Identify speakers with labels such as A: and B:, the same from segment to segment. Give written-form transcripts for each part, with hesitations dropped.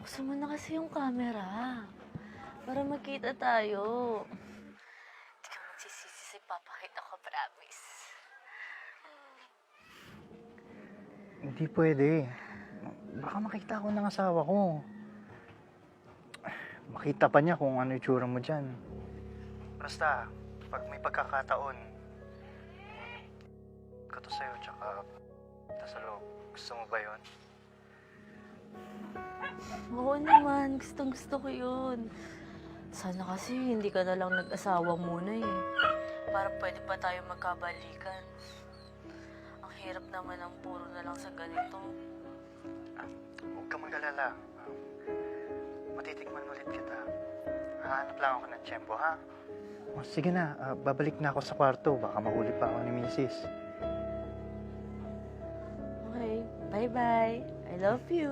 A: Buksan mo na kasi yung camera. Para makita tayo. Hindi ka magsisisi sa ipapakita ko, promise.
B: Hindi pwede. Baka makita ako ng asawa ko. Makita pa niya kung ano yung tsura mo dyan. Basta, pag may pagkakataon, ko to sa'yo, tsaka sa loob. Gusto mo ba yun?
A: Oo naman, gustong gusto ko yun. Sana kasi hindi ka na lang nag-asawa muna eh. Para pwede pa tayo magkabalikan. Ang hirap naman ang puro na lang sa ganito.
B: Huwag ka mag-alala. Matitikman ulit kita. Hahanap lang ako ng tiyempo, ha? O, sige na, babalik na ako sa kwarto. Baka mahuli pa ako ni Mrs.
A: Okay, bye-bye. I love you.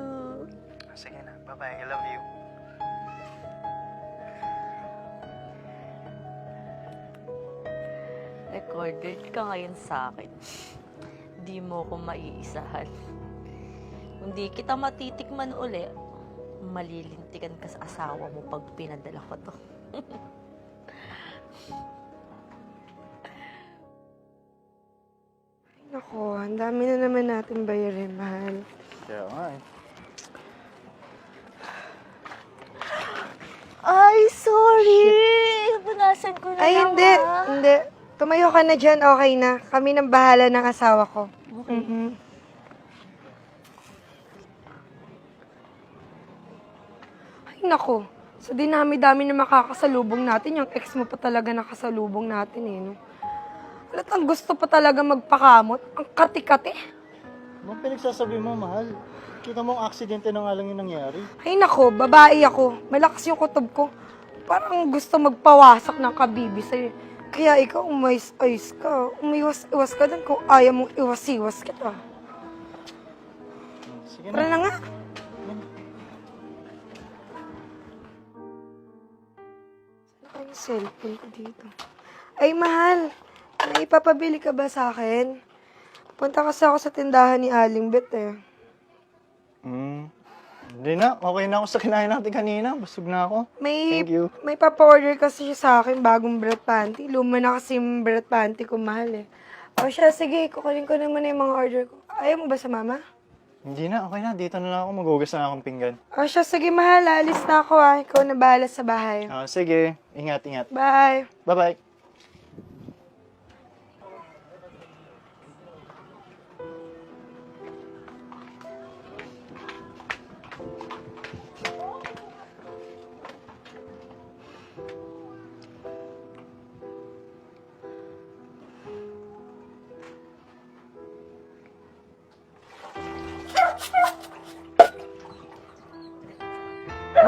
B: Sige na, bye-bye. I love you.
A: Recorded ka ngayon sa akin. Di mo ko maiisahan. Kung di kita matitikman uli, malilintikan ka sa asawa mo pag pinadala ko to.
C: Nako, ang dami na naman natin bayarin, mahal.
B: Kaya nga eh.
A: Ay, sorry! Punasan ko na
C: Ay,
A: lang,
C: hindi.
A: ha?
C: Hindi. Tumayo ka na dyan, okay na. Kami nang bahala ng asawa ko.
A: Okay.
C: Ay, nako. Sa dinami-dami na makakasalubong natin, yung ex mo pa talaga nakasalubong natin eh, no? Halatang gusto pa talaga magpakamot. Ang kati-kati.
B: Anong pinagsasabi mo, mahal? Kita mo ang aksidente na nga lang yung nangyari.
C: Ay, nako. Babae ako. Malakas yung kutob ko. Parang gusto magpawasak ng kabibi sa'yo. Kaya ikaw, umayos-ayos ka. Umiwas-iwas ka dun kung ayaw mong iwas-iwas kita.
B: Sige
C: Tara
B: na.
C: na nga. Saan yung cellphone ko dito? Ay, mahal. May ipapabili ka ba sa akin? Punta kasi ako sa tindahan ni Aling Bet eh.
B: Hindi na. Okay na ako sa kinain natin kanina. Busog na ako.
C: May,
B: Thank you.
C: may papa-order kasi siya sa akin, bagong bread panty. Luma na kasi yung bread panty ko, mahal eh. O siya, sige, kukunin ko naman yung mga order ko. Ayaw mo ba sa mama?
B: Hindi na. Okay na. Dito na lang ako. Magugas na akong pinggan.
C: O siya, sige mahal, alis na ako ah. Ikaw na bahala sa bahay.
B: Sige. Ingat, ingat.
C: Bye!
B: Bye-bye.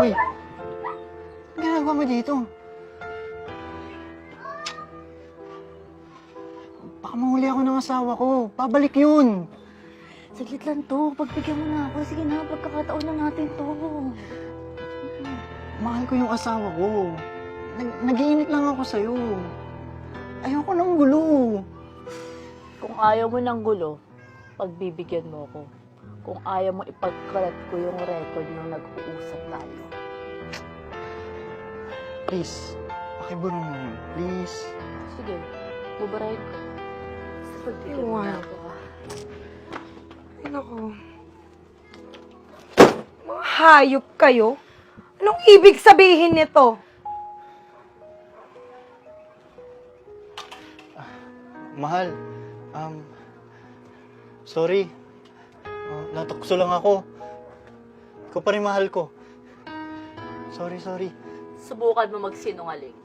B: Uy! Ano ginagawa mo dito? Baka mahuli ako ng asawa ko. Pabalik yun.
A: Saglit lang to. Pagbigyan mo na ako. Sige na, pagkakataon na natin to.
B: Mahal ko yung asawa ko. Nag-iinit lang ako sa'yo. Ayoko ng gulo.
A: Kung ayaw mo ng gulo, pagbibigyan mo ako. Kung ayaw mo ipagkalat ko yung record nung nag-uusap tayo.
B: Please, pakiburo mo yun. Please.
A: Sige, bubarayin ko. Basta pagbigyan mo na ako, ha?
C: Ay, naku. Mga hayop kayo? Anong ibig sabihin nito?
B: Mahal, sorry. Natukso lang ako. Ikaw pa rin mahal ko. Sorry.
A: Subukan mo magsinungaling.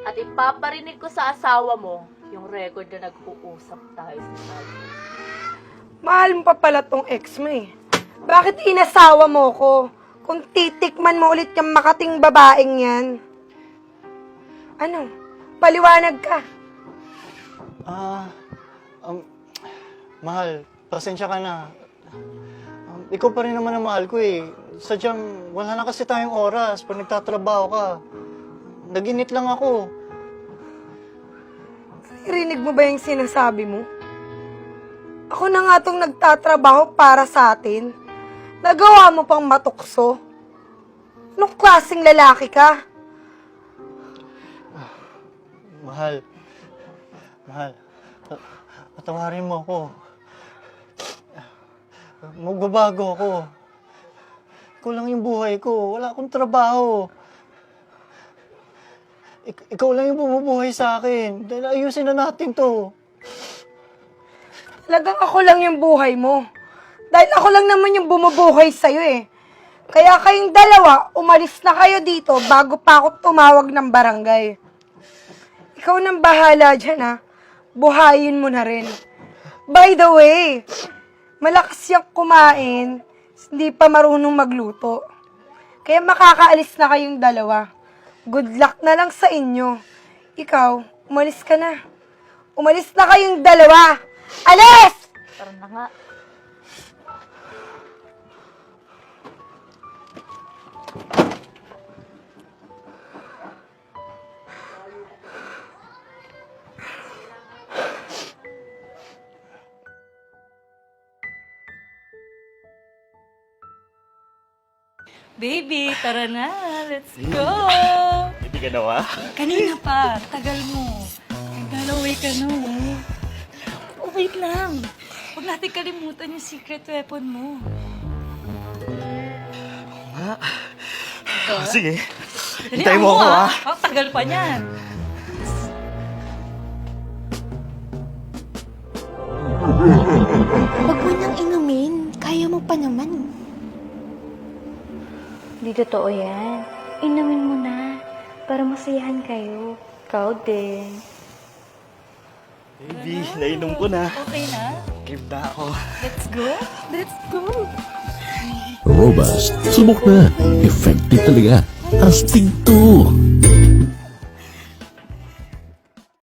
A: At ipaparinig ko sa asawa mo yung record na nag-uusap tayo sa sabi.
C: Mahal mo pa pala tong ex mo eh. Bakit inasawa mo ko? Kung titikman mo ulit yung makating babaeng yan. Ano? Paliwanag ka.
B: Mahal, pasensya ka na. Ikaw pa rin naman ang mahal ko eh. Sadyang wala na kasi tayong oras pag nagtatrabaho ka. Naginit lang ako.
C: Rinig mo ba yung sinasabi mo? Ako na nga tong nagtatrabaho para sa atin. Nagawa mo pang matukso. Anong klaseng lalaki ka?
B: Mahal. Mahal. Patawarin mo ako. Magbabago ako. Ikaw lang yung buhay ko. Wala akong trabaho. Ikaw lang yung bumubuhay sa akin. Dahil ayusin na natin to.
C: Talagang ako lang yung buhay mo. Dahil ako lang naman yung bumubuhay sa'yo eh. Kaya kayong dalawa, umalis na kayo dito bago pa ako tumawag ng barangay. Ikaw nang bahala dyan ha. Buhayin mo na rin. By the way, malakas siyang kumain, hindi pa marunong magluto. Kaya makakaalis na kayong dalawa. Good luck na lang sa inyo. Ikaw, umalis ka na. Umalis na kayong dalawa. Alis!
A: Tara na nga.
D: Baby, tara na. Let's go!
B: Hindi ka nawa?
D: Kanina pa. Tagal mo. Naglalaway ka na. Oh, wait lang. Huwag natin kalimutan yung secret weapon mo.
B: Sige.
D: Dali,
B: Hintayin mo ako, ha?
D: Ang tagal pa niyan.
E: Huwag mo nang inumin. Kaya mo pa naman.
F: Di totoo yan. Inumin mo na para masayahan kayo. Ikaw din.
B: Baby, nainom ko na.
D: Okay na?
B: Give na ako.
D: Let's go? Let's go!
G: Robust. Subok na. Effective talaga. Astig to.